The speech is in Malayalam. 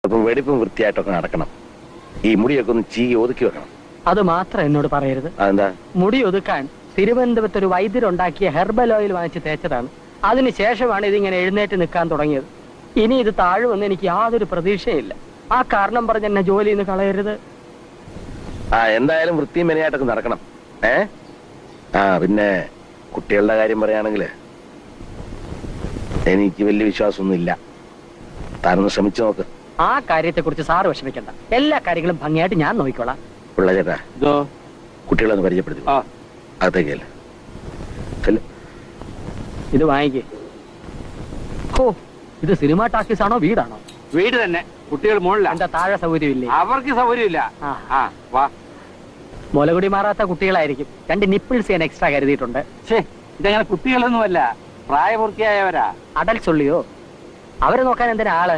അല്പം വെടിപ്പും വൃത്തിയായിട്ടൊക്കെ നടക്കണം. ഈ മുടിയൊക്കെ ഒന്ന് ചീ ഒതുക്കി വെക്കണം. അത് മാത്രം എന്നോട് പറയരുത്. അതെന്താ? മുടി ഒതുക്കാൻ തിരുവനന്തപുരത്ത് ഒരു വൈദ്യരുണ്ടാക്കിയ ഹെർബൽ ഓയിൽ വാങ്ങിച്ച് തേച്ചതാണ്. അതിനുശേഷമാണ് ഇതിങ്ങനെ എഴുന്നേറ്റ് നിൽക്കാൻ തുടങ്ങിയത്. ഇനി ഇത് താഴുമെന്ന് എനിക്ക് യാതൊരു പ്രതീക്ഷയില്ല. ആ കാരണം പറഞ്ഞ് എന്നെ ജോലിയിൽ നിന്ന് കളയരുത്. എന്തായാലും വൃത്തിയും മെനയായിട്ടൊക്കെ നടക്കണം. പിന്നെ കുട്ടികളുടെ കാര്യം പറയുകയാണെങ്കിൽ എനിക്ക് വലിയ വിശ്വാസമൊന്നും ഇല്ല. താനൊന്ന് ശ്രമിച്ചു നോക്ക്. ആ കാര്യത്തെ കുറിച്ച് സാറ് വിഷമിക്കണ്ട. എല്ലാ കാര്യങ്ങളും ഭംഗിയായിട്ട് ഞാൻ നോക്കിക്കോളാം. പിള്ള ചേട്ടാ, കുട്ടികളൊന്ന് പരിചയപ്പെടുത്തി അകത്തേക്കല്ലേ. ഇത് വാങ്ങിക്കേ. ഓ, ഇത് സിനിമ ടാക്കീസ് ആണോ വീടാണോ? വീട് തന്നെ. കുട്ടികൾ മുകളിലാണ്. എന്താ താഴെ സൗകര്യമില്ലേ? അവർക്ക് സൗകര്യമില്ല. മുലകുടി മാറാത്ത കുട്ടികളായിരിക്കും. 2 നിപ്പിൾസ് ഞാൻ എക്സ്ട്രാ കരുതിയിട്ടുണ്ട്. ഇതങ്ങനെ കുട്ടികളൊന്നുമല്ല, പ്രായപൂർത്തിയായവരാ. അടൽസ് ഉള്ളിയോ? അവരെ നോക്കാൻ എന്തിനാ ആള്?